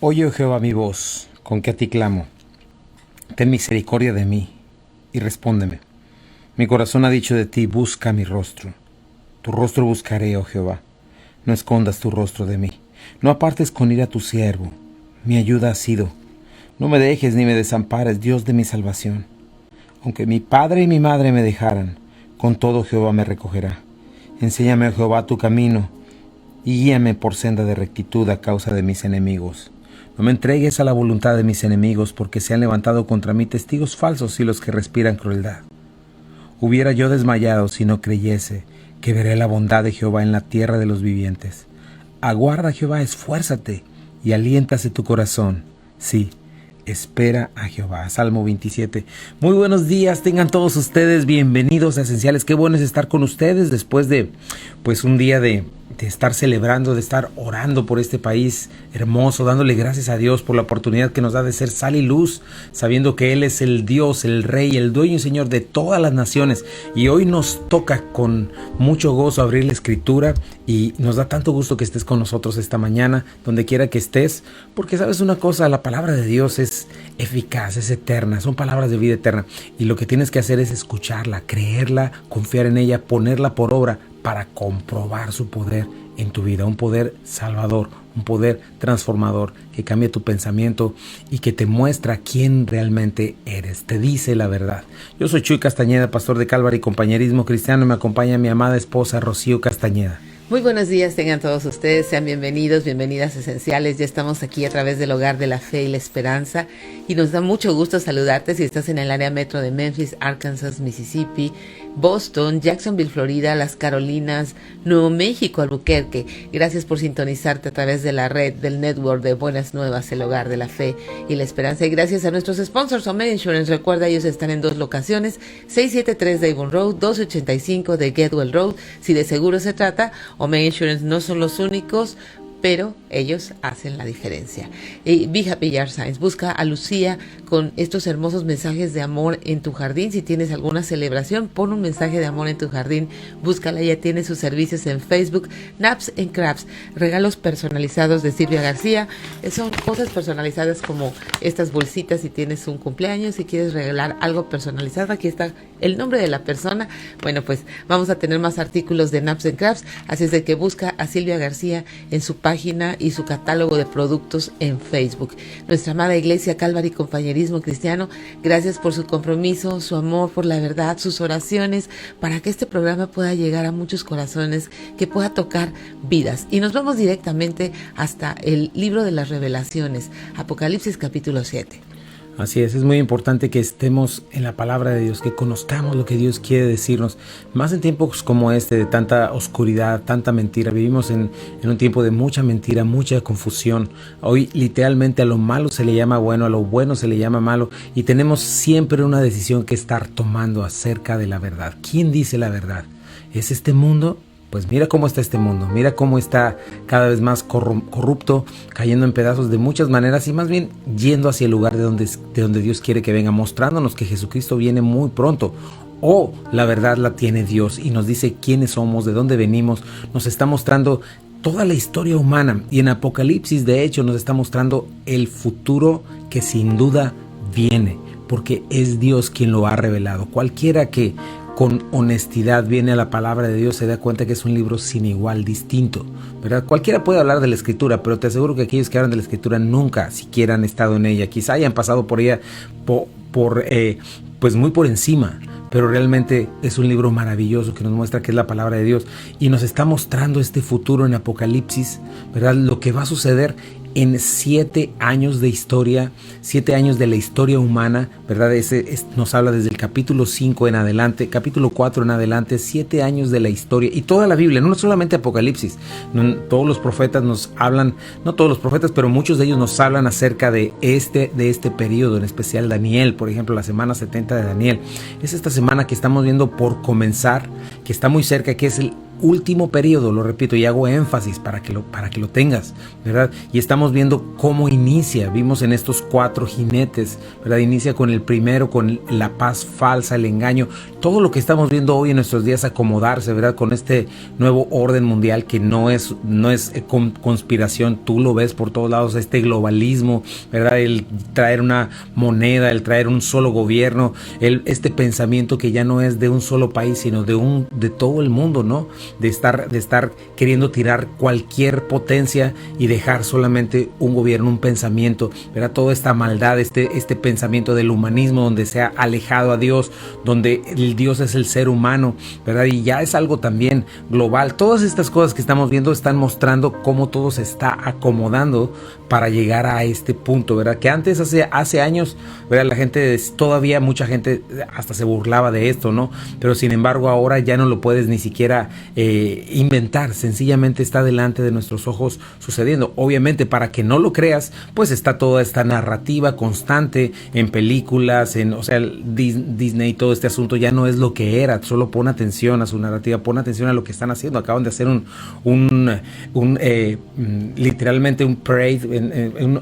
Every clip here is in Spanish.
Oye, oh Jehová, mi voz, con que a ti clamo. Ten misericordia de mí y respóndeme. Mi corazón ha dicho de ti, busca mi rostro. Tu rostro buscaré, oh Jehová. No escondas tu rostro de mí. No apartes con ira a tu siervo. Mi ayuda has sido. No me dejes ni me desampares, Dios de mi salvación. Aunque mi padre y mi madre me dejaran, con todo Jehová me recogerá. Enséñame, oh Jehová, tu camino, y guíame por senda de rectitud a causa de mis enemigos. No me entregues a la voluntad de mis enemigos, porque se han levantado contra mí testigos falsos y los que respiran crueldad. Hubiera yo desmayado si no creyese que veré la bondad de Jehová en la tierra de los vivientes. Aguarda, Jehová, esfuérzate y aliéntase tu corazón. Sí, espera a Jehová. Salmo 27. Muy buenos días, tengan todos ustedes bienvenidos a Esenciales. Qué bueno es estar con ustedes después de un día de estar celebrando, de estar orando por este país hermoso, dándole gracias a Dios por la oportunidad que nos da de ser sal y luz, sabiendo que Él es el Dios, el Rey, el dueño y Señor de todas las naciones. Y hoy nos toca con mucho gozo abrir la Escritura y nos da tanto gusto que estés con nosotros esta mañana, donde quiera que estés, porque sabes una cosa, la palabra de Dios es eficaz, es eterna, son palabras de vida eterna y lo que tienes que hacer es escucharla, creerla, confiar en ella, ponerla por obra para comprobar su poder en tu vida, un poder salvador, un poder transformador que cambia tu pensamiento y que te muestra quién realmente eres, te dice la verdad. Yo soy Chuy Castañeda, pastor de Calvary Compañerismo Cristiano, y me acompaña mi amada esposa Rocío Castañeda. Muy buenos días, tengan todos ustedes, sean bienvenidos, bienvenidas Esenciales. Ya estamos aquí a través del Hogar de la Fe y la Esperanza y nos da mucho gusto saludarte si estás en el área metro de Memphis, Arkansas, Mississippi, Boston, Jacksonville, Florida, Las Carolinas, Nuevo México, Albuquerque. Gracias por sintonizarte a través de la red del network de Buenas Nuevas, el Hogar de la Fe y la Esperanza. Y gracias a nuestros sponsors, Omega Insurance. Recuerda, ellos están en dos locaciones, 673 de Avon Road, 285 de Getwell Road. Si de seguro se trata, Omega Insurance no son los únicos, pero ellos hacen la diferencia. Y Be Happy Yard Signs, busca a Lucía con estos hermosos mensajes de amor en tu jardín. Si tienes alguna celebración, pon un mensaje de amor en tu jardín, búscala, ella tiene sus servicios en Facebook. Naps and Crafts, regalos personalizados de Silvia García. Son cosas personalizadas como estas bolsitas si tienes un cumpleaños, si quieres regalar algo personalizado, aquí está el nombre de la persona. Bueno, pues vamos a tener más artículos de Naps and Crafts, así es de que busca a Silvia García en su página y su catálogo de productos en Facebook. Nuestra amada iglesia Calvary Compañerismo Cristiano, gracias por su compromiso, su amor por la verdad, sus oraciones, para que este programa pueda llegar a muchos corazones, que pueda tocar vidas. Y nos vamos directamente hasta el libro de las Revelaciones, Apocalipsis capítulo 7. Así es muy importante que estemos en la palabra de Dios, que conozcamos lo que Dios quiere decirnos, más en tiempos como este, de tanta oscuridad, tanta mentira. Vivimos en un tiempo de mucha mentira, mucha confusión. Hoy literalmente a lo malo se le llama bueno, a lo bueno se le llama malo, y tenemos siempre una decisión que estar tomando acerca de la verdad. ¿Quién dice la verdad? ¿Es este mundo? Pues mira cómo está este mundo, mira cómo está cada vez más corrupto, cayendo en pedazos de muchas maneras y más bien yendo hacia el lugar de donde Dios quiere que venga, mostrándonos que Jesucristo viene muy pronto. O la verdad la tiene Dios y nos dice quiénes somos, de dónde venimos, nos está mostrando toda la historia humana y en Apocalipsis de hecho nos está mostrando el futuro que sin duda viene, porque es Dios quien lo ha revelado. Cualquiera que con honestidad viene a la palabra de Dios se da cuenta que es un libro sin igual, distinto, ¿verdad? Cualquiera puede hablar de la Escritura, pero te aseguro que aquellos que hablan de la Escritura nunca siquiera han estado en ella. Quizá hayan pasado por ella pues muy por encima, pero realmente es un libro maravilloso que nos muestra que es la palabra de Dios y nos está mostrando este futuro en Apocalipsis, ¿verdad? Lo que va a suceder en 7 años de historia, 7 años de la historia humana, ¿verdad? Nos habla desde el capítulo 5 en adelante, capítulo 4 en adelante, 7 años de la historia y toda la Biblia, no solamente Apocalipsis. Todos los profetas nos hablan, no todos los profetas, pero muchos de ellos nos hablan acerca de este periodo, en especial Daniel, por ejemplo, la semana 70 de Daniel. Es esta semana que estamos viendo por comenzar, que está muy cerca, que es último periodo, lo repito y hago énfasis para que lo tengas, ¿verdad? Y estamos viendo cómo inicia. Vimos en estos 4 jinetes, ¿verdad? Inicia con el primero, con la paz falsa, el engaño, todo lo que estamos viendo hoy en nuestros días acomodarse, ¿verdad? Con este nuevo orden mundial que no es conspiración, tú lo ves por todos lados, este globalismo, ¿verdad? El traer una moneda, el traer un solo gobierno, este pensamiento que ya no es de un solo país, sino de todo el mundo, ¿no? De estar queriendo tirar cualquier potencia y dejar solamente un gobierno, un pensamiento, ¿verdad? Toda esta maldad, este pensamiento del humanismo donde se ha alejado a Dios, donde el Dios es el ser humano, ¿verdad? Y ya es algo también global. Todas estas cosas que estamos viendo están mostrando cómo todo se está acomodando para llegar a este punto, ¿verdad? Que antes, hace años, ¿verdad? La gente, todavía mucha gente hasta se burlaba de esto, ¿no? Pero sin embargo ahora ya no lo puedes ni siquiera inventar, sencillamente está delante de nuestros ojos sucediendo. Obviamente, para que no lo creas, pues está toda esta narrativa constante en películas, Disney y todo este asunto ya no es lo que era. Solo pon atención a su narrativa, pon atención a lo que están haciendo. Acaban de hacer literalmente un parade,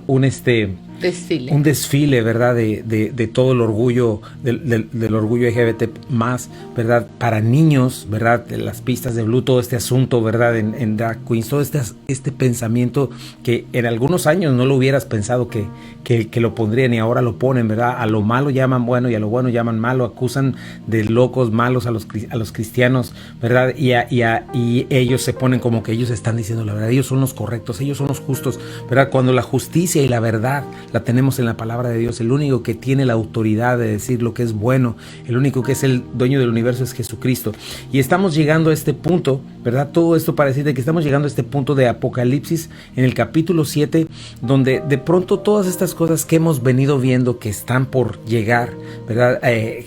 un desfile, ¿verdad? De todo el orgullo, del orgullo LGBT más, ¿verdad? Para niños, ¿verdad? Las pistas de Blue, todo este asunto, ¿verdad? En Drag Queens, todo este pensamiento que en algunos años no lo hubieras pensado que lo pondrían y ahora lo ponen, ¿verdad? A lo malo llaman bueno y a lo bueno llaman malo, acusan de locos, malos a los cristianos, ¿verdad? Y ellos se ponen como que ellos están diciendo la verdad, ellos son los correctos, ellos son los justos, ¿verdad? Cuando la justicia y la verdad la tenemos en la palabra de Dios. El único que tiene la autoridad de decir lo que es bueno, el único que es el dueño del universo es Jesucristo. Y estamos llegando a este punto, ¿verdad? Todo esto para decirte que estamos llegando a este punto de Apocalipsis en el capítulo 7, donde de pronto todas estas cosas que hemos venido viendo que están por llegar, ¿verdad?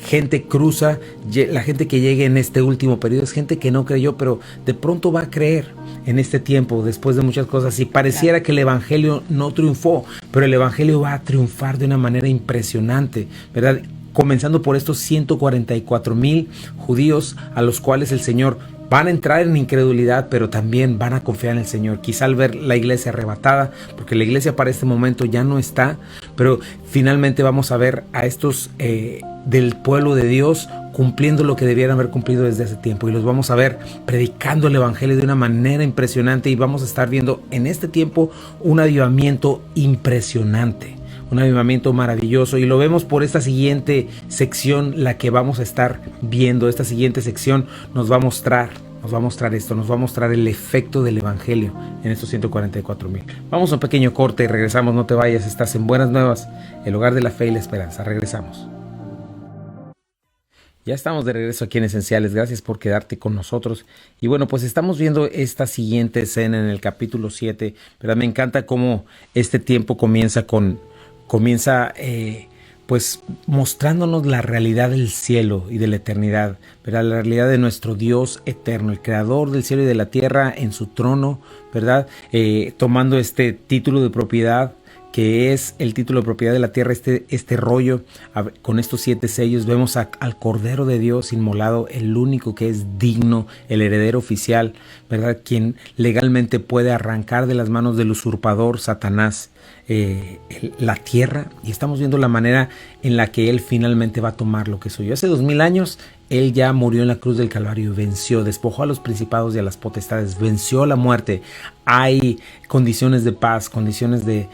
Gente cruza, la gente que llegue en este último periodo es gente que no creyó, pero de pronto va a creer en este tiempo, después de muchas cosas, y pareciera que el evangelio no triunfó, pero el evangelio va a triunfar de una manera impresionante, ¿verdad? Comenzando por estos 144,000 judíos a los cuales el Señor van a entrar en incredulidad, pero también van a confiar en el Señor. Quizá al ver la iglesia arrebatada, porque la iglesia para este momento ya no está, pero finalmente vamos a ver a estos del pueblo de Dios cumpliendo lo que debieran haber cumplido desde hace tiempo, y los vamos a ver predicando el evangelio de una manera impresionante, y vamos a estar viendo en este tiempo un avivamiento impresionante, un avivamiento maravilloso, y lo vemos por esta siguiente sección, la que vamos a estar viendo. Esta siguiente sección nos va a mostrar esto, nos va a mostrar el efecto del evangelio en estos 144,000. Vamos a un pequeño corte y regresamos. No te vayas, estás en Buenas Nuevas, el hogar de la fe y la esperanza. Regresamos. Ya estamos de regreso aquí en Esenciales. Gracias por quedarte con nosotros. Y bueno, pues estamos viendo esta siguiente escena en el capítulo 7. Pero me encanta cómo este tiempo comienza pues mostrándonos la realidad del cielo y de la eternidad, ¿verdad? La realidad de nuestro Dios eterno, el creador del cielo y de la tierra en su trono, ¿verdad? Tomando este título de propiedad, que es el título de propiedad de la tierra, este rollo con estos 7 sellos. Vemos al Cordero de Dios inmolado, el único que es digno, el heredero oficial, ¿verdad? Quien legalmente puede arrancar de las manos del usurpador Satanás la tierra, y estamos viendo la manera en la que él finalmente va a tomar lo que es suyo. Hace 2000 años él ya murió en la cruz del Calvario, venció, despojó a los principados y a las potestades, venció la muerte. Hay condiciones de paz, condiciones de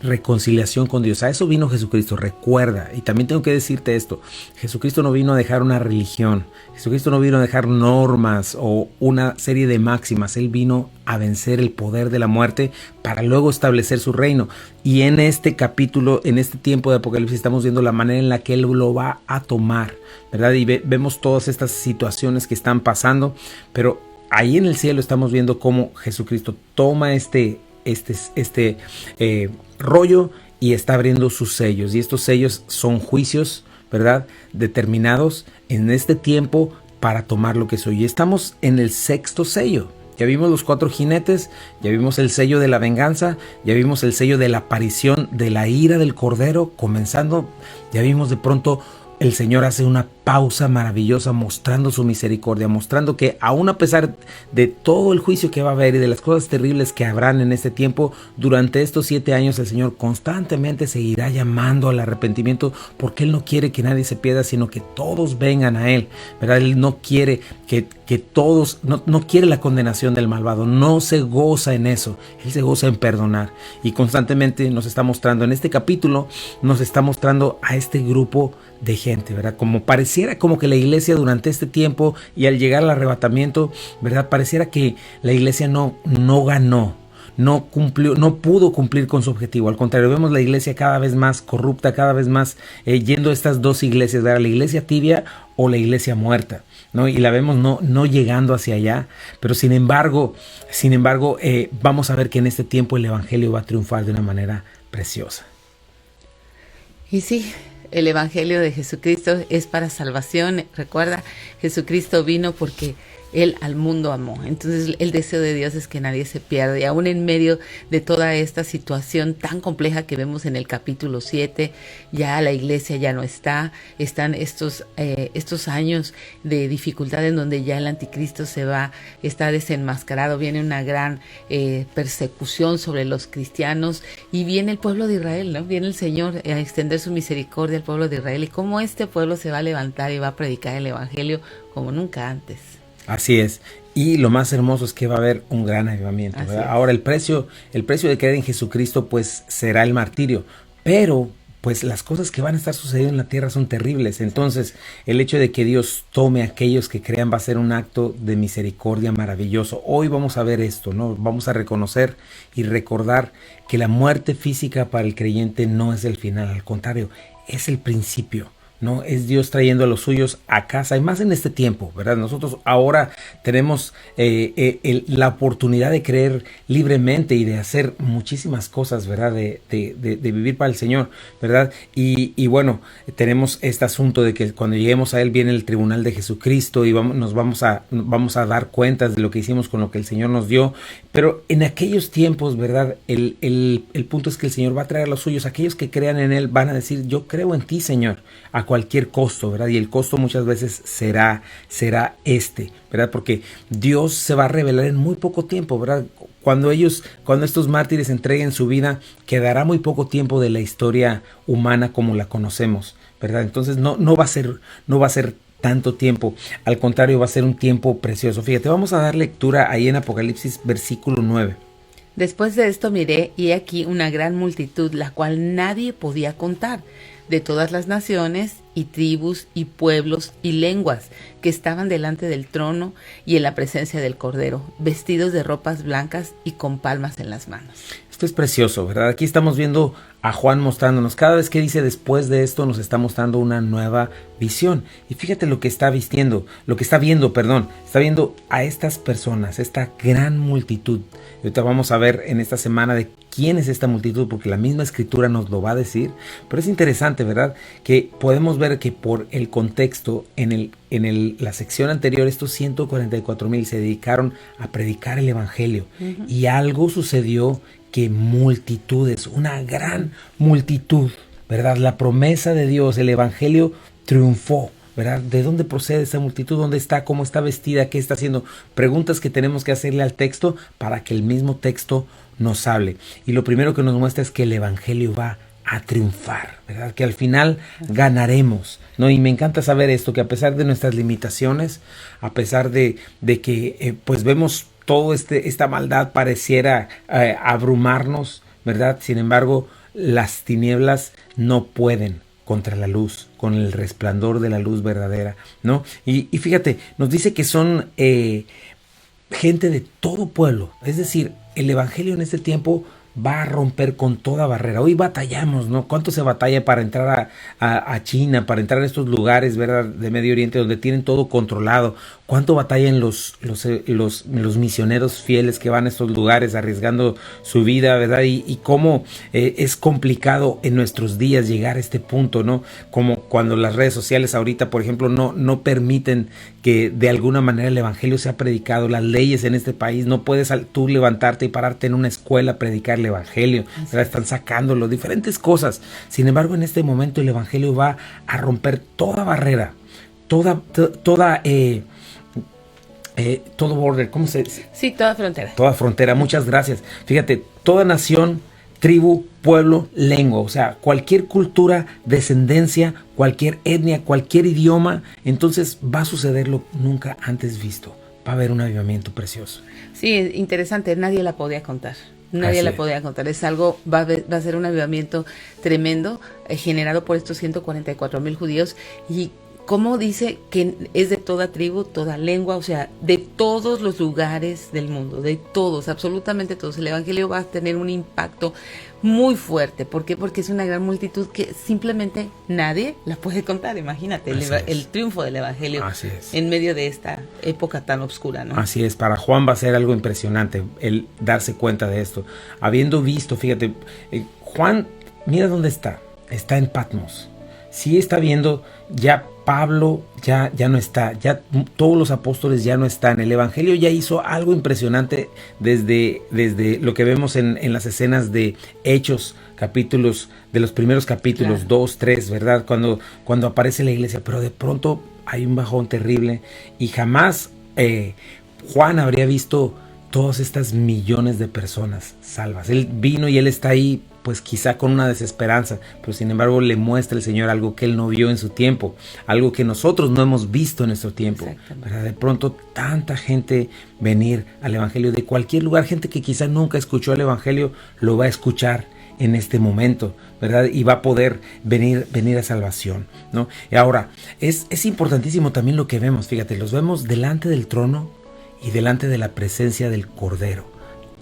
reconciliación con Dios. A eso vino Jesucristo, recuerda. Y también tengo que decirte esto: Jesucristo no vino a dejar una religión, Jesucristo no vino a dejar normas o una serie de máximas. Él vino a vencer el poder de la muerte para luego establecer su reino. Y en este capítulo, en este tiempo de Apocalipsis, estamos viendo la manera en la que Él lo va a tomar, ¿verdad? Y vemos todas estas situaciones que están pasando, pero ahí en el cielo estamos viendo cómo Jesucristo toma este rollo y está abriendo sus sellos. Y estos sellos son juicios, ¿verdad? Determinados en este tiempo para tomar lo que soy. Y estamos en el 6º sello. Ya vimos los 4 jinetes, ya vimos el sello de la venganza, ya vimos el sello de la aparición de la ira del Cordero comenzando, ya vimos de pronto el Señor hace una pausa maravillosa, mostrando su misericordia, mostrando que aún a pesar de todo el juicio que va a haber y de las cosas terribles que habrán en este tiempo, durante estos 7 años el Señor constantemente seguirá llamando al arrepentimiento, porque Él no quiere que nadie se pierda, sino que todos vengan a Él, ¿verdad? Él no quiere que todos, no quiere la condenación del malvado, no se goza en eso, Él se goza en perdonar. Y constantemente nos está mostrando, en este capítulo, nos está mostrando a este grupo de gente, ¿verdad? Como pareciera como que la iglesia durante este tiempo y al llegar al arrebatamiento, ¿verdad? Pareciera que la iglesia no ganó, no cumplió, no pudo cumplir con su objetivo. Al contrario, vemos la iglesia cada vez más corrupta, cada vez más yendo a estas dos iglesias, ¿verdad? La iglesia tibia o la iglesia muerta, ¿no? Y la vemos no llegando hacia allá, pero sin embargo, vamos a ver que en este tiempo el evangelio va a triunfar de una manera preciosa. Y sí, el Evangelio de Jesucristo es para salvación. Recuerda, Jesucristo vino porque Él al mundo amó. Entonces el deseo de Dios es que nadie se pierda. Y aún en medio de toda esta situación tan compleja que vemos en el capítulo 7, ya la iglesia ya no está. Están estos años de dificultad en donde ya el anticristo está desenmascarado. Viene una gran persecución sobre los cristianos y viene el pueblo de Israel, ¿no? Viene el Señor a extender su misericordia al pueblo de Israel, y cómo este pueblo se va a levantar y va a predicar el evangelio como nunca antes. Así es. Y lo más hermoso es que va a haber un gran avivamiento, ¿verdad? Ahora el precio de creer en Jesucristo pues será el martirio, pero pues las cosas que van a estar sucediendo en la tierra son terribles. Entonces el hecho de que Dios tome a aquellos que crean va a ser un acto de misericordia maravilloso. Hoy vamos a ver esto, ¿no? Vamos a reconocer y recordar que la muerte física para el creyente no es el final, al contrario, es el principio. No, es Dios trayendo a los suyos a casa, y más en este tiempo, ¿verdad? Nosotros ahora tenemos la oportunidad de creer libremente y de hacer muchísimas cosas, ¿verdad? De vivir para el Señor, ¿verdad? Y bueno, tenemos este asunto de que cuando lleguemos a Él viene el tribunal de Jesucristo y nos vamos a dar cuentas de lo que hicimos con lo que el Señor nos dio. Pero en aquellos tiempos, ¿verdad? El punto es que el Señor va a traer a los suyos. Aquellos que crean en Él van a decir: yo creo en ti, Señor, a cualquier costo, ¿verdad? Y el costo muchas veces será ¿verdad? Porque Dios se va a revelar en muy poco tiempo, ¿verdad? Cuando estos mártires entreguen su vida, quedará muy poco tiempo de la historia humana como la conocemos, ¿verdad? Entonces no va a ser tanto tiempo, al contrario, va a ser un tiempo precioso. Fíjate, vamos a dar lectura ahí en Apocalipsis versículo 9. Después de esto miré, y he aquí una gran multitud, la cual nadie podía contar, de todas las naciones y tribus y pueblos y lenguas, que estaban delante del trono y en la presencia del Cordero, vestidos de ropas blancas y con palmas en las manos. Esto es precioso, ¿verdad? Aquí estamos viendo a Juan mostrándonos, cada vez que dice después de esto, nos está mostrando una nueva visión. Y fíjate lo que está viendo a estas personas, esta gran multitud. Y ahorita vamos a ver en esta semana de quién es esta multitud, porque la misma escritura nos lo va a decir. Pero es interesante, ¿verdad? Que podemos ver que por el contexto, en la sección anterior, estos 144,000 se dedicaron a predicar el evangelio. Uh-huh. Y algo sucedió que multitudes, una gran multitud, ¿verdad? La promesa de Dios, el evangelio triunfó, ¿verdad? ¿De dónde procede esa multitud? ¿Dónde está? ¿Cómo está vestida? ¿Qué está haciendo? Preguntas que tenemos que hacerle al texto para que el mismo texto nos hable. Y lo primero que nos muestra es que el evangelio va a triunfar, ¿verdad? Que al final ganaremos, ¿no? Y me encanta saber esto, que a pesar de nuestras limitaciones, a pesar de que pues vemos todo esta maldad pareciera abrumarnos, ¿verdad? Sin embargo, las tinieblas no pueden contra la luz, con el resplandor de la luz verdadera, ¿no? Y fíjate, nos dice que son gente de todo pueblo, es decir, el evangelio en este tiempo va a romper con toda barrera. Hoy batallamos, ¿no? ¿Cuánto se batalla para entrar a China, para entrar a estos lugares, ¿verdad?, de Medio Oriente, donde tienen todo controlado? ¿Cuánto batallan los misioneros fieles que van a estos lugares arriesgando su vida, ¿verdad? Y cómo es complicado en nuestros días llegar a este punto, ¿no? Como cuando las redes sociales ahorita, por ejemplo, no permiten que de alguna manera el evangelio sea predicado. Las leyes en este país, no puedes tú levantarte y pararte en una escuela a predicar el evangelio, ¿verdad? Están sacándolo, diferentes cosas. Sin embargo, en este momento el evangelio va a romper toda barrera. todo border, ¿cómo se dice? Sí, toda frontera. Toda frontera, muchas gracias. Fíjate, toda nación, tribu, pueblo, lengua, o sea, cualquier cultura, descendencia, cualquier etnia, cualquier idioma, entonces va a suceder lo nunca antes visto. Va a haber un avivamiento precioso. Sí, interesante, nadie la podía contar. Nadie la podía contar. Es algo, va a ser un avivamiento tremendo, generado por estos 144,000 judíos. Y como dice que es de toda tribu, toda lengua, o sea, de todos los lugares del mundo, de todos, absolutamente todos. El evangelio va a tener un impacto muy fuerte. ¿Por qué? Porque es una gran multitud que simplemente nadie la puede contar. Imagínate, el triunfo del evangelio en medio de esta época tan oscura, ¿no? Así es, para Juan va a ser algo impresionante el darse cuenta de esto. Habiendo visto, fíjate, Juan, mira dónde está. Está en Patmos. Sí está viendo, ya Pablo ya no está, ya todos los apóstoles ya no están. El evangelio ya hizo algo impresionante desde lo que vemos en las escenas de Hechos, capítulos, de los primeros capítulos, 2, 3, ¿verdad? Cuando aparece la iglesia, pero de pronto hay un bajón terrible y jamás Juan habría visto todas estas millones de personas salvas. Él vino y él está ahí, pues quizá con una desesperanza, pero sin embargo le muestra el Señor algo que él no vio en su tiempo, algo que nosotros no hemos visto en nuestro tiempo. ¿Verdad? De pronto tanta gente venir al evangelio de cualquier lugar, gente que quizá nunca escuchó el evangelio, lo va a escuchar en este momento, ¿verdad? Y va a poder venir a salvación, ¿no? Y ahora, es importantísimo también lo que vemos, fíjate, los vemos delante del trono y delante de la presencia del Cordero.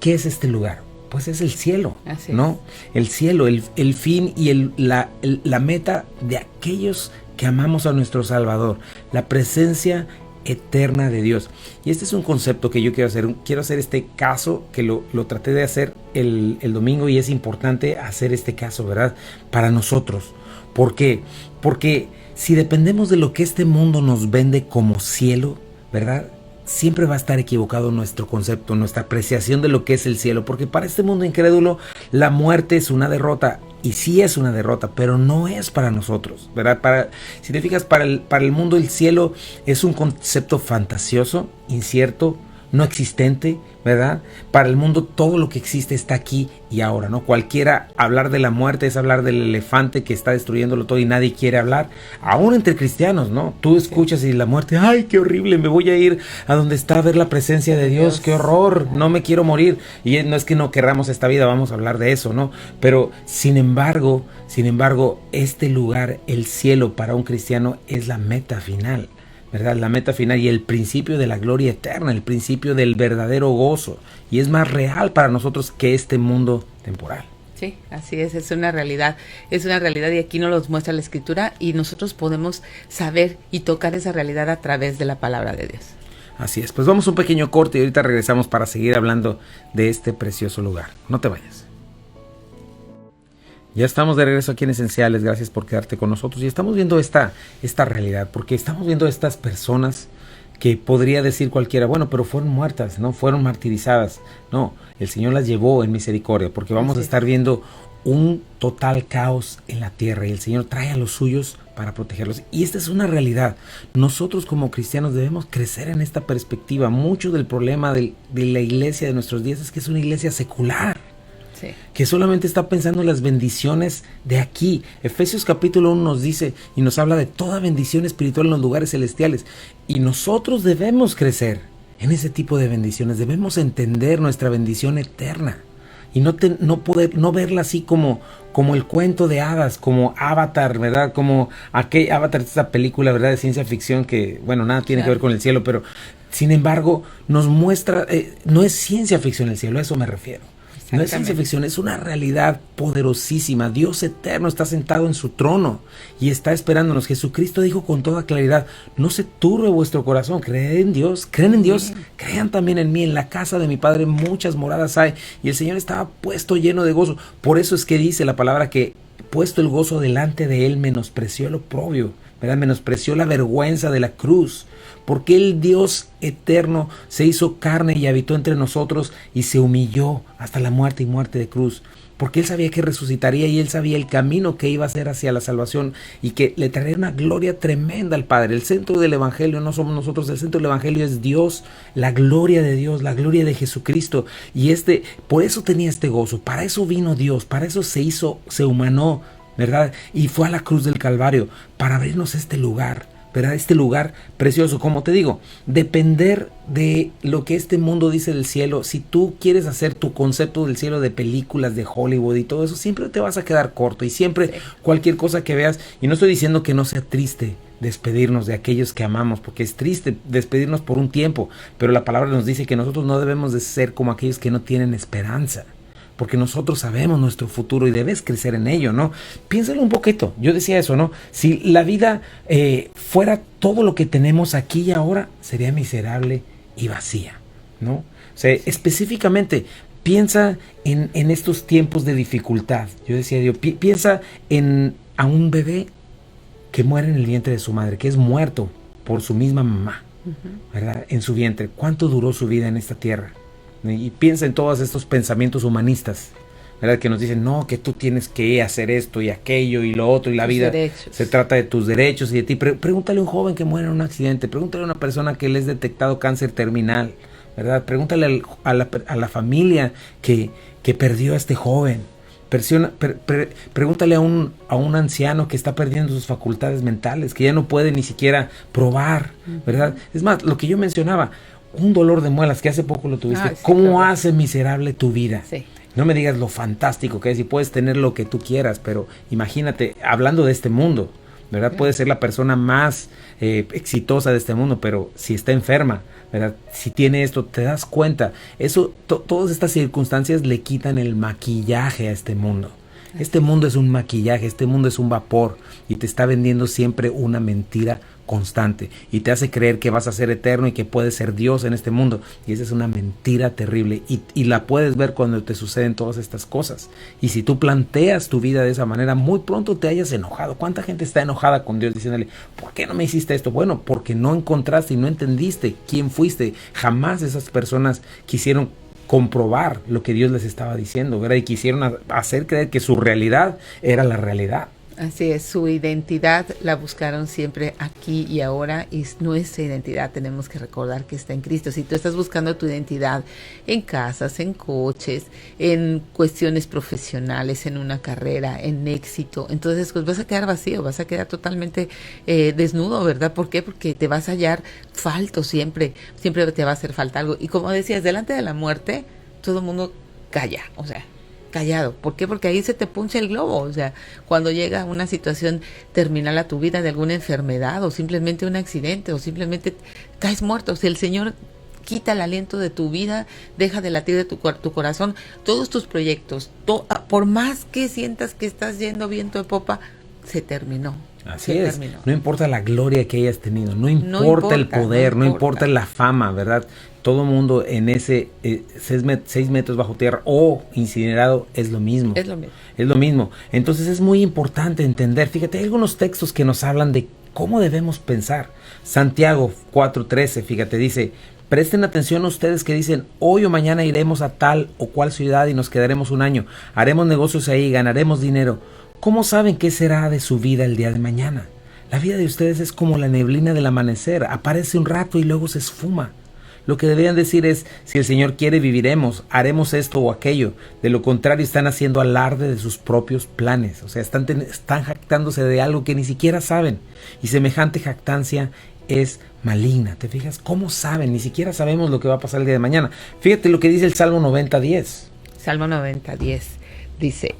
¿Qué es este lugar? Pues es el cielo, ¿no? El cielo, el fin y la meta de aquellos que amamos a nuestro Salvador, la presencia eterna de Dios. Y este es un concepto que yo quiero hacer este caso, que lo traté de hacer el domingo, y es importante hacer este caso, ¿verdad? Para nosotros. ¿Por qué? Porque si dependemos de lo que este mundo nos vende como cielo, ¿verdad?, siempre va a estar equivocado nuestro concepto, nuestra apreciación de lo que es el cielo, porque para este mundo incrédulo la muerte es una derrota, y sí es una derrota, pero no es para nosotros, ¿verdad? Si te fijas, para el mundo el cielo es un concepto fantasioso, incierto, no existente, ¿verdad? Para el mundo todo lo que existe está aquí y ahora, ¿no? Cualquiera, hablar de la muerte es hablar del elefante que está destruyéndolo todo y nadie quiere hablar, aún entre cristianos, ¿no? Tú escuchas y la muerte, ¡ay, qué horrible! Me voy a ir a donde está a ver la presencia de Dios, ¡qué horror! No me quiero morir. Y no es que no querramos esta vida, vamos a hablar de eso, ¿no? Pero sin embargo, este lugar, el cielo, para un cristiano es la meta final, ¿verdad? La meta final y el principio de la gloria eterna, el principio del verdadero gozo, y es más real para nosotros que este mundo temporal. Sí, así es una realidad, y aquí nos los muestra la Escritura, y nosotros podemos saber y tocar esa realidad a través de la palabra de Dios. Así es, pues vamos a un pequeño corte y ahorita regresamos para seguir hablando de este precioso lugar. No te vayas. Ya estamos de regreso aquí en Esenciales, gracias por quedarte con nosotros, y estamos viendo esta realidad, porque estamos viendo estas personas que podría decir cualquiera, bueno, pero fueron muertas, ¿no? Fueron martirizadas. No, el Señor las llevó en misericordia, porque vamos a estar viendo un total caos en la tierra, y el Señor trae a los suyos para protegerlos. Y esta es una realidad. Nosotros como cristianos debemos crecer en esta perspectiva. Mucho del problema de la iglesia de nuestros días es que es una iglesia secular. Sí. Que solamente está pensando en las bendiciones de aquí. Efesios capítulo 1 nos dice y nos habla de toda bendición espiritual en los lugares celestiales, y nosotros debemos crecer en ese tipo de bendiciones. Debemos entender nuestra bendición eterna y no verla así como el cuento de hadas, como Avatar, ¿verdad? Como Avatar, esta película, ¿verdad?, de ciencia ficción que, bueno, nada tiene que ver con el cielo, pero sin embargo nos muestra, no es ciencia ficción el cielo, a eso me refiero. No es ciencia ficción, es una realidad poderosísima. Dios eterno está sentado en su trono y está esperándonos. Jesucristo dijo con toda claridad: no se turbe vuestro corazón, creen en Dios, crean también en mí. En la casa de mi Padre muchas moradas hay. Y el Señor estaba puesto lleno de gozo. Por eso es que dice la palabra que, puesto el gozo delante de él, menospreció el oprobio, ¿verdad? Menospreció la vergüenza de la cruz. Porque el Dios eterno se hizo carne y habitó entre nosotros y se humilló hasta la muerte y muerte de cruz. porque Él sabía que resucitaría y Él sabía el camino que iba a hacer hacia la salvación y que le traería una gloria tremenda al Padre. El centro del Evangelio no somos nosotros, el centro del Evangelio es Dios, la gloria de Dios, la gloria de Jesucristo. Y por eso tenía este gozo, para eso vino Dios, para eso se humanó, ¿verdad? Y fue a la cruz del Calvario, para abrirnos este lugar, ¿verdad? Este lugar precioso. Como te digo, depender de lo que este mundo dice del cielo. Si tú quieres hacer tu concepto del cielo de películas de Hollywood y todo eso, siempre te vas a quedar corto y siempre cualquier cosa que veas, y no estoy diciendo que no sea triste despedirnos de aquellos que amamos, porque es triste despedirnos por un tiempo, pero la palabra nos dice que nosotros no debemos de ser como aquellos que no tienen esperanza, porque nosotros sabemos nuestro futuro y debes crecer en ello, ¿no? Piénsalo un poquito, yo decía eso, ¿no? Si la vida fuera todo lo que tenemos aquí y ahora, sería miserable y vacía, ¿no? O sea, específicamente, piensa en estos tiempos de dificultad. Yo decía, Dios, piensa a un bebé que muere en el vientre de su madre, que es muerto por su misma mamá, ¿verdad? En su vientre. ¿Cuánto duró su vida en esta tierra? Y piensa en todos estos pensamientos humanistas, ¿verdad? Que nos dicen, no, que tú tienes que hacer esto y aquello y lo otro, y la vida se trata de tus derechos y de ti. Pregúntale a un joven que muere en un accidente, pregúntale a una persona que le es detectado cáncer terminal, ¿verdad? Pregúntale a la familia que perdió a este joven. Pregúntale a un anciano que está perdiendo sus facultades mentales, que ya no puede ni siquiera probar, ¿verdad? Es más, lo que yo mencionaba, un dolor de muelas que hace poco lo tuviste, sí, ¿cómo hace miserable tu vida? Sí. No me digas lo fantástico que es, y puedes tener lo que tú quieras, pero imagínate, hablando de este mundo, ¿verdad? Sí. Puede ser la persona más exitosa de este mundo, pero si está enferma, ¿verdad? Si tiene esto, te das cuenta. Eso, todas estas circunstancias le quitan el maquillaje a este mundo. Este mundo es un maquillaje, este mundo es un vapor y te está vendiendo siempre una mentira constante y te hace creer que vas a ser eterno y que puedes ser Dios en este mundo, y esa es una mentira terrible y la puedes ver cuando te suceden todas estas cosas. Y si tú planteas tu vida de esa manera, muy pronto te hayas enojado. ¿Cuánta gente está enojada con Dios diciéndole, ¿por qué no me hiciste esto? Bueno, porque no encontraste y no entendiste quién fuiste. Jamás esas personas quisieron comprobar lo que Dios les estaba diciendo, ¿verdad? Y quisieron hacer creer que su realidad era la realidad. Así es, su identidad la buscaron siempre aquí y ahora, y nuestra identidad tenemos que recordar que está en Cristo. Si tú estás buscando tu identidad en casas, en coches, en cuestiones profesionales, en una carrera, en éxito, entonces pues vas a quedar vacío, vas a quedar totalmente desnudo, ¿verdad? ¿Por qué? Porque te vas a hallar falto siempre te va a hacer falta algo. Y como decías, delante de la muerte, todo el mundo calla, o sea, callado. ¿Por qué? Porque ahí se te puncha el globo. O sea, cuando llega una situación terminal a tu vida de alguna enfermedad o simplemente un accidente o simplemente caes muerto. O sea, el Señor quita el aliento de tu vida, deja de latir de tu corazón, todos tus proyectos, por más que sientas que estás yendo viento de popa, se terminó. Así es, no importa la gloria que hayas tenido, no importa el poder, no importa la fama, ¿verdad? Todo mundo en ese 6 metros bajo tierra o incinerado es lo mismo. Es lo mismo. Entonces es muy importante entender, fíjate, hay algunos textos que nos hablan de cómo debemos pensar. Santiago 4:13, fíjate, dice, presten atención a ustedes que dicen, hoy o mañana iremos a tal o cual ciudad y nos quedaremos un año, haremos negocios ahí, ganaremos dinero. ¿Cómo saben qué será de su vida el día de mañana? La vida de ustedes es como la neblina del amanecer, aparece un rato y luego se esfuma. Lo que deberían decir es, si el Señor quiere viviremos, haremos esto o aquello. De lo contrario están haciendo alarde de sus propios planes. O sea, están jactándose de algo que ni siquiera saben. Y semejante jactancia es maligna. ¿Te fijas? ¿Cómo saben? Ni siquiera sabemos lo que va a pasar el día de mañana. Fíjate lo que dice el Salmo 90:10. Salmo 90:10 dice,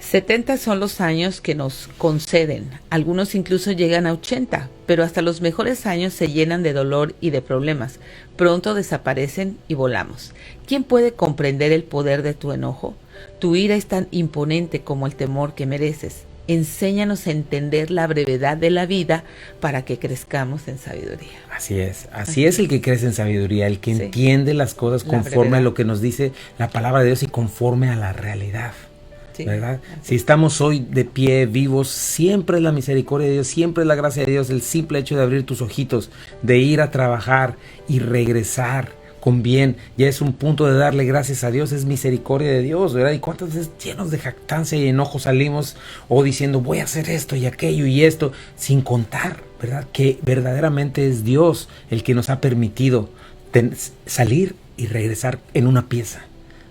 70 son los años que nos conceden, algunos incluso llegan a 80, pero hasta los mejores años se llenan de dolor y de problemas. Pronto desaparecen y volamos. ¿Quién puede comprender el poder de tu enojo? Tu ira es tan imponente como el temor que mereces. Enséñanos a entender la brevedad de la vida para que crezcamos en sabiduría. Así es el que crece en sabiduría, el que entiende las cosas conforme a lo que nos dice la palabra de Dios y conforme a la realidad. ¿Verdad? Si estamos hoy de pie, vivos, siempre es la misericordia de Dios, siempre es la gracia de Dios, el simple hecho de abrir tus ojitos, de ir a trabajar y regresar con bien, ya es un punto de darle gracias a Dios, es misericordia de Dios, ¿verdad? Y cuántas veces llenos de jactancia y enojo salimos o diciendo voy a hacer esto y aquello y esto, sin contar, ¿verdad? Que verdaderamente es Dios el que nos ha permitido salir y regresar en una pieza,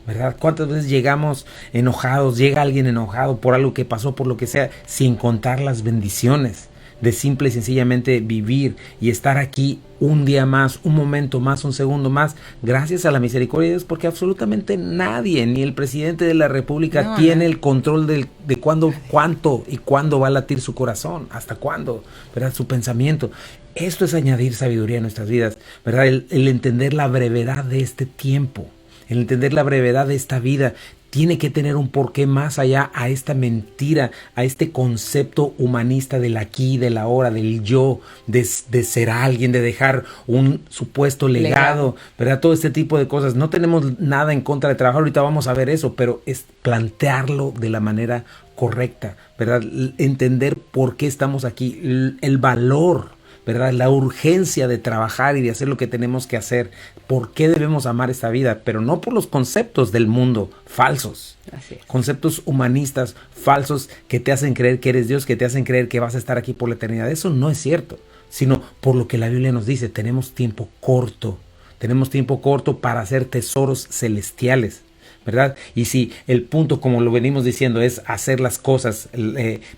¿verdad? ¿Cuántas veces llegamos enojados, llega alguien enojado por algo que pasó, por lo que sea, sin contar las bendiciones de simple y sencillamente vivir y estar aquí un día más, un momento más, un segundo más, gracias a la misericordia de Dios, porque absolutamente nadie, ni el presidente de la República tiene el control de cuándo, cuánto y cuándo va a latir su corazón, hasta cuándo, ¿verdad? Su pensamiento. Esto es añadir sabiduría a nuestras vidas, ¿verdad? El entender la brevedad de este tiempo, el entender la brevedad de esta vida, tiene que tener un porqué más allá a esta mentira, a este concepto humanista del aquí, del ahora, del yo, de ser alguien, de dejar un supuesto legado, ¿verdad? Todo este tipo de cosas. No tenemos nada en contra de trabajar, ahorita vamos a ver eso, pero es plantearlo de la manera correcta, ¿verdad? Entender por qué estamos aquí, el valor, ¿verdad? La urgencia de trabajar y de hacer lo que tenemos que hacer. ¿Por qué debemos amar esta vida? Pero no por los conceptos del mundo falsos. Así es. Conceptos humanistas falsos que te hacen creer que eres Dios, que te hacen creer que vas a estar aquí por la eternidad. Eso no es cierto, sino por lo que la Biblia nos dice. Tenemos tiempo corto. Tenemos tiempo corto para hacer tesoros celestiales, ¿verdad? Y si el punto, como lo venimos diciendo, es hacer las cosas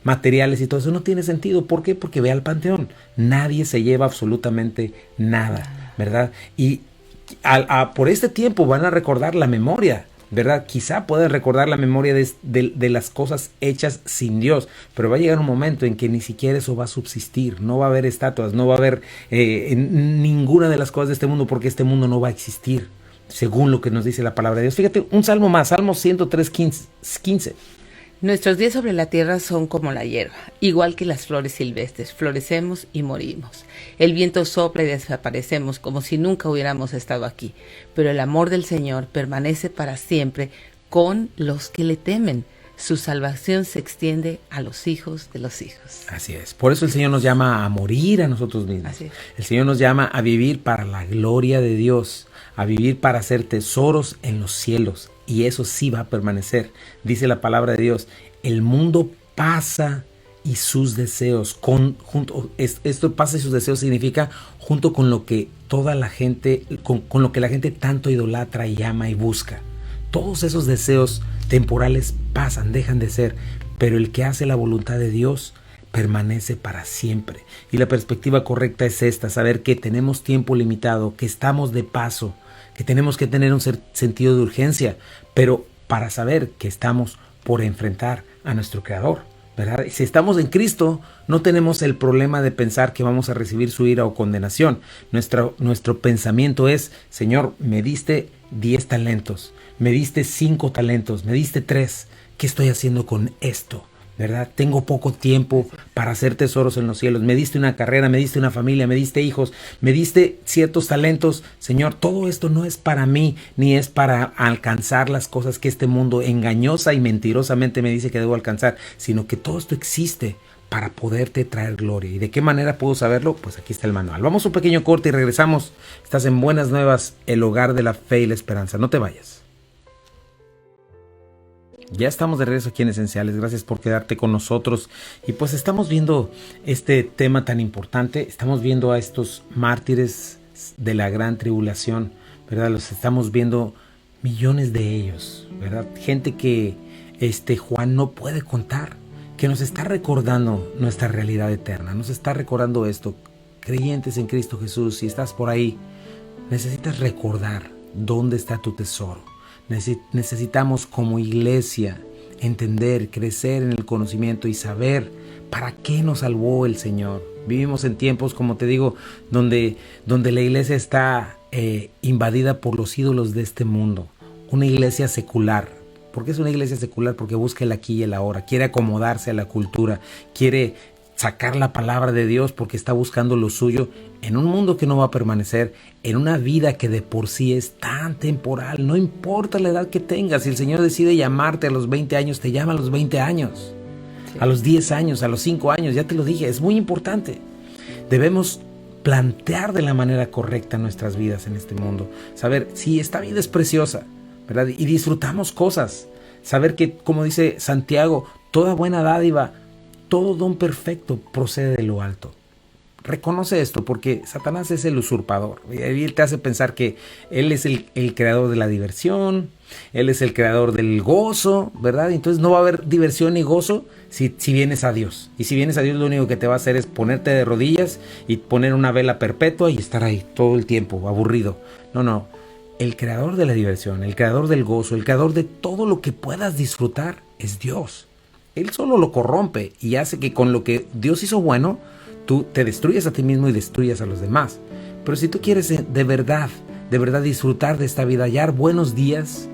materiales y todo eso, no tiene sentido. ¿Por qué? Porque ve al panteón. Nadie se lleva absolutamente nada, ¿verdad? Y por este tiempo van a recordar la memoria, ¿verdad? Quizá puedan recordar la memoria de las cosas hechas sin Dios, pero va a llegar un momento en que ni siquiera eso va a subsistir. No va a haber estatuas, no va a haber ninguna de las cosas de este mundo, porque este mundo no va a existir, según lo que nos dice la palabra de Dios. Fíjate, un salmo más, Salmo 103:15. Nuestros días sobre la tierra son como la hierba, igual que las flores silvestres, florecemos y morimos. El viento sopla y desaparecemos como si nunca hubiéramos estado aquí. Pero el amor del Señor permanece para siempre con los que le temen. Su salvación se extiende a los hijos de los hijos. Así es. Por eso el Señor nos llama a morir a nosotros mismos. Así es. El Señor nos llama a vivir para la gloria de Dios, a vivir para hacer tesoros en los cielos. Y eso sí va a permanecer. Dice la palabra de Dios, el mundo pasa y sus deseos. Esto pasa y sus deseos significa junto con lo que toda la gente, con lo que la gente tanto idolatra y ama y busca. Todos esos deseos temporales pasan, dejan de ser, pero el que hace la voluntad de Dios permanece para siempre. Y la perspectiva correcta es esta, saber que tenemos tiempo limitado, que estamos de paso, que tenemos que tener un sentido de urgencia, pero para saber que estamos por enfrentar a nuestro Creador, ¿verdad? Si estamos en Cristo, no tenemos el problema de pensar que vamos a recibir su ira o condenación. Nuestro pensamiento es, Señor, me diste 10 talentos, me diste 5 talentos, me diste 3. ¿Qué estoy haciendo con esto? ¿Verdad? Tengo poco tiempo para hacer tesoros en los cielos. Me diste una carrera, me diste una familia, me diste hijos, me diste ciertos talentos. Señor, todo esto no es para mí, ni es para alcanzar las cosas que este mundo engañosa y mentirosamente me dice que debo alcanzar, sino que todo esto existe para poderte traer gloria. ¿Y de qué manera puedo saberlo? Pues aquí está el manual. Vamos a un pequeño corte y regresamos. Estás en Buenas Nuevas, el hogar de la fe y la esperanza. No te vayas. Ya estamos de regreso aquí en Esenciales, gracias por quedarte con nosotros. Y pues estamos viendo este tema tan importante, estamos viendo a estos mártires de la gran tribulación, ¿verdad? Los estamos viendo, millones de ellos, ¿verdad? Gente que Juan no puede contar, que nos está recordando nuestra realidad eterna, nos está recordando esto. Creyentes en Cristo Jesús, si estás por ahí, necesitas recordar dónde está tu tesoro. Necesitamos como iglesia entender, crecer en el conocimiento y saber para qué nos salvó el Señor. Vivimos en tiempos, como te digo, donde la iglesia está invadida por los ídolos de este mundo. Una iglesia secular. ¿Por qué es una iglesia secular? Porque busca el aquí y el ahora. Quiere acomodarse a la cultura. Quiere sacar la palabra de Dios porque está buscando lo suyo en un mundo que no va a permanecer, en una vida que de por sí es tan temporal. No importa la edad que tengas, si el Señor decide llamarte a los 20 años, te llama a los 20 años, sí. A los 10 años, a los 5 años, ya te lo dije, es muy importante. Debemos plantear de la manera correcta nuestras vidas en este mundo. Saber si esta vida es preciosa, ¿verdad? Y disfrutamos cosas. Saber que, como dice Santiago, toda buena dádiva, todo don perfecto procede de lo alto. Reconoce esto, porque Satanás es el usurpador. Y él te hace pensar que él es el creador de la diversión, él es el creador del gozo, ¿verdad? Entonces no va a haber diversión ni gozo si vienes a Dios. Y si vienes a Dios, lo único que te va a hacer es ponerte de rodillas y poner una vela perpetua y estar ahí todo el tiempo, aburrido. No. El creador de la diversión, el creador del gozo, el creador de todo lo que puedas disfrutar es Dios. Él solo lo corrompe y hace que con lo que Dios hizo bueno, tú te destruyas a ti mismo y destruyas a los demás. Pero si tú quieres de verdad disfrutar de esta vida, hallar buenos días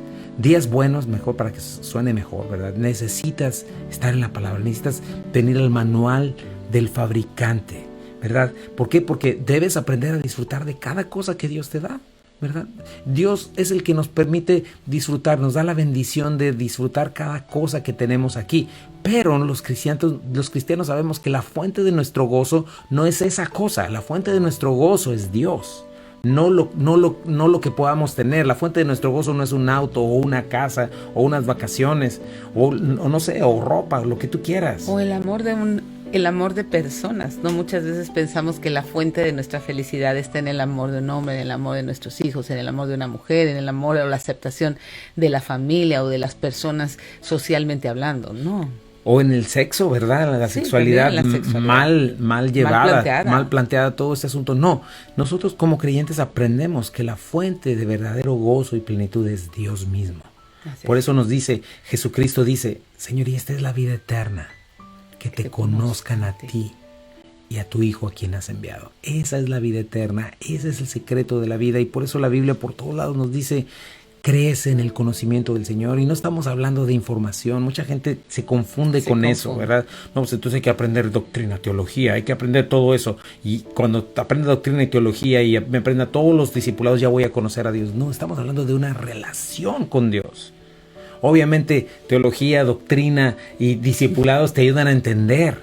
buenos, mejor para que suene mejor, ¿verdad? Necesitas estar en la palabra, necesitas tener el manual del fabricante, ¿verdad? ¿Por qué? Porque debes aprender a disfrutar de cada cosa que Dios te da, ¿verdad? Dios es el que nos permite disfrutar, nos da la bendición de disfrutar cada cosa que tenemos aquí. Pero los cristianos sabemos que la fuente de nuestro gozo no es esa cosa. La fuente de nuestro gozo es Dios. No lo que podamos tener. La fuente de nuestro gozo no es un auto o una casa o unas vacaciones o no sé, o ropa, lo que tú quieras. O el amor de personas, ¿no? Muchas veces pensamos que la fuente de nuestra felicidad está en el amor de un hombre, en el amor de nuestros hijos, en el amor de una mujer, en el amor o la aceptación de la familia o de las personas socialmente hablando, ¿no? O en el sexo, ¿verdad? La sexualidad mal llevada, mal planteada todo este asunto. No, nosotros como creyentes aprendemos que la fuente de verdadero gozo y plenitud es Dios mismo. Por eso nos dice, Jesucristo dice, Señor, y esta es la vida eterna, que te conozcan a ti y a tu Hijo a quien has enviado. Esa es la vida eterna, ese es el secreto de la vida, y por eso la Biblia por todos lados nos dice, crece en el conocimiento del Señor. Y no estamos hablando de información. Mucha gente se confunde con eso, ¿verdad? No, pues entonces hay que aprender doctrina, teología, hay que aprender todo eso. Y cuando aprenda doctrina y teología y me aprenda todos los discipulados, ya voy a conocer a Dios. No, estamos hablando de una relación con Dios. Obviamente, teología, doctrina y discipulados te ayudan a entender.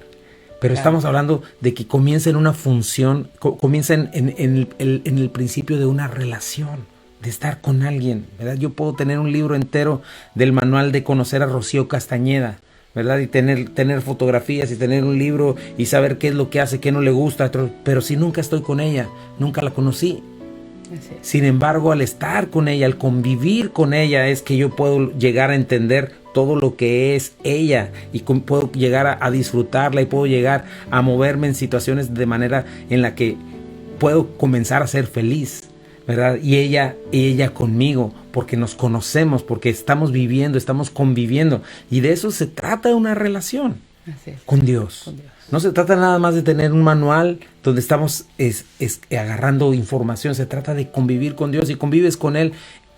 Pero estamos hablando de que comienza en una función, comienza en el principio de una relación, de estar con alguien, ¿verdad? Yo puedo tener un libro entero del manual de conocer a Rocío Castañeda, ¿verdad? Y tener fotografías y tener un libro y saber qué es lo que hace, qué no le gusta, pero si nunca estoy con ella, nunca la conocí. Sin embargo, al estar con ella, al convivir con ella, es que yo puedo llegar a entender todo lo que es ella y puedo llegar a disfrutarla y puedo llegar a moverme en situaciones de manera en la que puedo comenzar a ser feliz, ¿verdad? Y ella conmigo, porque nos conocemos, porque estamos viviendo, estamos conviviendo, y de eso se trata una relación con Dios. No se trata nada más de tener un manual donde estamos agarrando información. Se trata de convivir con Dios, y convives con Él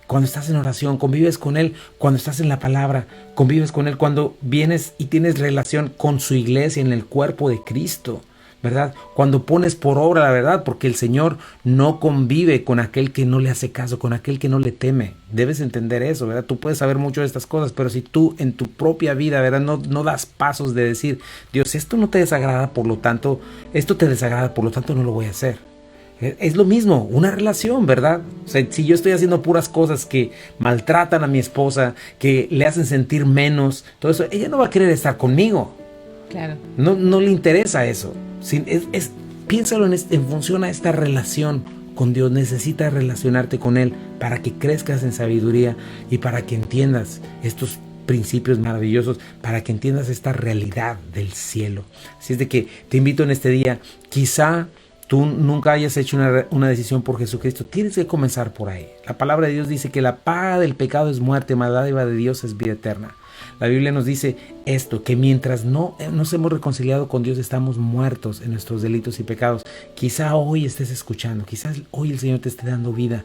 cuando estás en oración, convives con Él cuando estás en la palabra, convives con Él cuando vienes y tienes relación con su iglesia en el cuerpo de Cristo, ¿verdad? Cuando pones por obra la verdad, porque el Señor no convive con aquel que no le hace caso, con aquel que no le teme. Debes entender eso, ¿verdad? Tú puedes saber mucho de estas cosas, pero si tú en tu propia vida, ¿verdad? No das pasos de decir, Dios, esto no te desagrada, por lo tanto, esto te desagrada, por lo tanto no lo voy a hacer. Es lo mismo, una relación, ¿verdad? O sea, si yo estoy haciendo puras cosas que maltratan a mi esposa, que le hacen sentir menos, todo eso, ella no va a querer estar conmigo. Claro. No le interesa eso. Piénsalo en función a esta relación con Dios. Necesitas relacionarte con Él para que crezcas en sabiduría y para que entiendas estos principios maravillosos, para que entiendas esta realidad del cielo. Así es de que te invito en este día, quizá tú nunca hayas hecho una decisión por Jesucristo, tienes que comenzar por ahí. La palabra de Dios dice que la paga del pecado es muerte, mas la dádiva de Dios es vida eterna. La Biblia nos dice esto, que mientras no nos hemos reconciliado con Dios, estamos muertos en nuestros delitos y pecados. Quizá hoy estés escuchando, quizás hoy el Señor te esté dando vida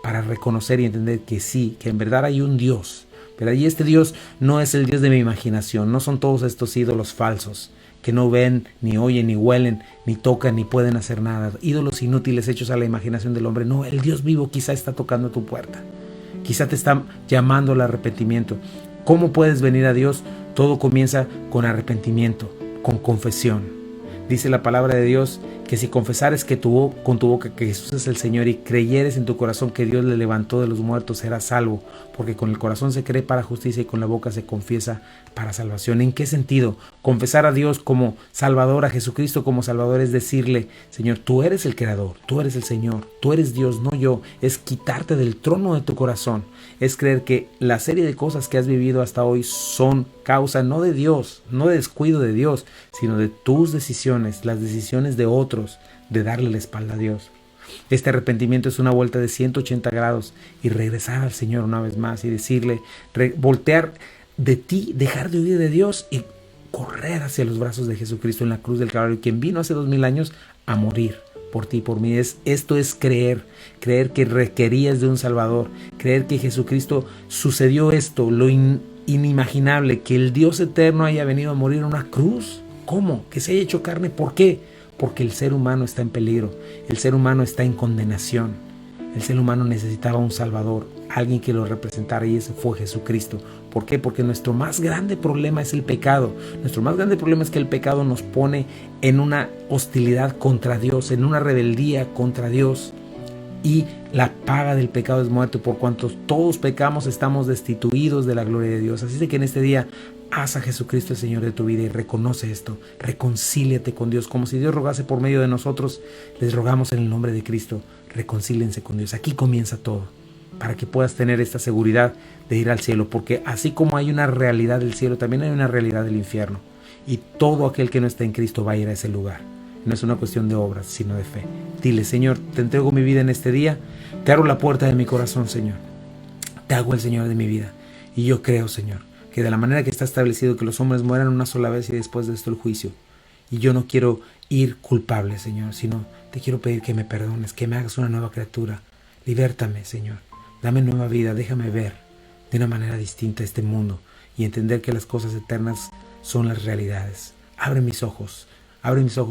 para reconocer y entender que sí, que en verdad hay un Dios, ¿verdad? Y este Dios no es el Dios de mi imaginación, no son todos estos ídolos falsos que no ven, ni oyen, ni huelen, ni tocan, ni pueden hacer nada. Ídolos inútiles hechos a la imaginación del hombre. No, el Dios vivo quizá está tocando tu puerta. Quizá te está llamando al arrepentimiento. ¿Cómo puedes venir a Dios? Todo comienza con arrepentimiento, con confesión. Dice la palabra de Dios que si confesares con tu boca que Jesús es el Señor y creyeres en tu corazón que Dios le levantó de los muertos, serás salvo, porque con el corazón se cree para justicia y con la boca se confiesa para salvación. ¿En qué sentido? Confesar a Dios como Salvador, a Jesucristo como Salvador, es decirle: Señor, tú eres el Creador, tú eres el Señor, tú eres Dios, no yo. Es quitarte del trono de tu corazón, es creer que la serie de cosas que has vivido hasta hoy son causa no de Dios, no de descuido de Dios, sino de tus decisiones, las decisiones de otros, de darle la espalda a Dios. Este arrepentimiento es una vuelta de 180 grados y regresar al Señor una vez más y decirle, voltear de ti, dejar de huir de Dios y correr hacia los brazos de Jesucristo en la cruz del Calvario, quien vino hace 2000 años a morir por ti y por mí. Esto es creer que requerías de un Salvador, creer que Jesucristo sucedió esto, lo inimaginable, que el Dios eterno haya venido a morir en una cruz. ¿Cómo? Que se haya hecho carne. ¿Por qué? Porque el ser humano está en peligro, el ser humano está en condenación, el ser humano necesitaba un Salvador, alguien que lo representara, y ese fue Jesucristo. ¿Por qué? Porque nuestro más grande problema es el pecado. Nuestro más grande problema es que el pecado nos pone en una hostilidad contra Dios, en una rebeldía contra Dios. Y la paga del pecado es muerte. Por cuanto todos pecamos, estamos destituidos de la gloria de Dios. Así de que en este día, haz a Jesucristo el Señor de tu vida y reconoce esto. Reconcíliate con Dios. Como si Dios rogase por medio de nosotros, les rogamos en el nombre de Cristo. Reconcílense con Dios. Aquí comienza todo, para que puedas tener esta seguridad de ir al cielo. Porque así como hay una realidad del cielo, también hay una realidad del infierno. Y todo aquel que no está en Cristo va a ir a ese lugar. No es una cuestión de obras, sino de fe. Dile: Señor, te entrego mi vida en este día. Te abro la puerta de mi corazón, Señor. Te hago el Señor de mi vida. Y yo creo, Señor, que de la manera que está establecido que los hombres mueran una sola vez y después de esto el juicio. Y yo no quiero ir culpable, Señor, sino te quiero pedir que me perdones, que me hagas una nueva criatura. Libértame, Señor. Dame nueva vida. Déjame ver de una manera distinta este mundo y entender que las cosas eternas son las realidades. Abre mis ojos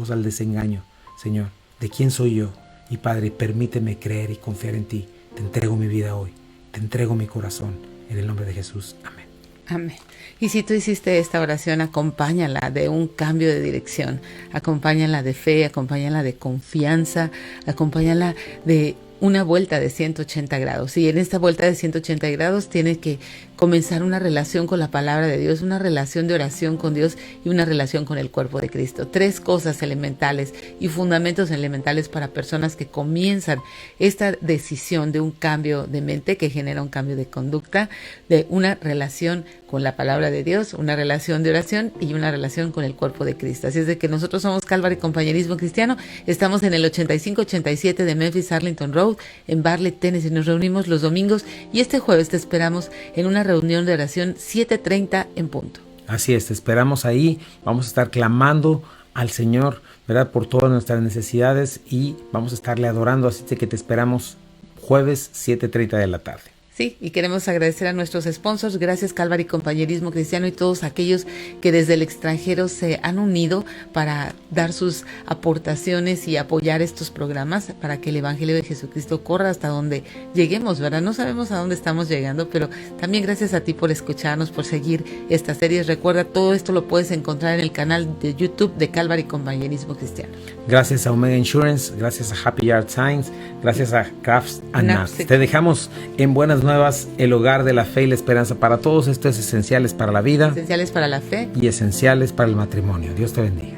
al desengaño, Señor, de quién soy yo. Y Padre, permíteme creer y confiar en ti. Te entrego mi vida hoy, te entrego mi corazón, en el nombre de Jesús. Amén. Amén. Y si tú hiciste esta oración, acompáñala de un cambio de dirección, acompáñala de fe, acompáñala de confianza, acompáñala de una vuelta de 180 grados. Y en esta vuelta de 180 grados tienes que comenzar una relación con la palabra de Dios, una relación de oración con Dios y una relación con el cuerpo de Cristo. 3 cosas elementales y fundamentos elementales para personas que comienzan esta decisión de un cambio de mente que genera un cambio de conducta, de una relación con la palabra de Dios, una relación de oración y una relación con el cuerpo de Cristo. Así es de que nosotros somos Calvary Compañerismo Cristiano. Estamos en el 8587 de Memphis Arlington Road, en Bartlett, Tennessee. Nos reunimos los domingos y este jueves te esperamos en una reunión de oración 7:30 en punto. Así es, te esperamos ahí. Vamos a estar clamando al Señor, ¿verdad?, por todas nuestras necesidades, y vamos a estarle adorando. Así que te esperamos jueves 7:30 de la tarde. Sí, y queremos agradecer a nuestros sponsors. Gracias, Calvary Compañerismo Cristiano, y todos aquellos que desde el extranjero se han unido para dar sus aportaciones y apoyar estos programas para que el Evangelio de Jesucristo corra hasta donde lleguemos, ¿verdad? No sabemos a dónde estamos llegando, pero también gracias a ti por escucharnos, por seguir estas series. Recuerda, todo esto lo puedes encontrar en el canal de YouTube de Calvary Compañerismo Cristiano. Gracias a Omega Insurance, gracias a Happy Yard Signs, gracias a Crafts and Nuts. Te dejamos en buenas nuevas, el hogar de la fe y la esperanza. Para todos esto es esenciales para la vida, esenciales para la fe y esenciales para el matrimonio. Dios te bendiga.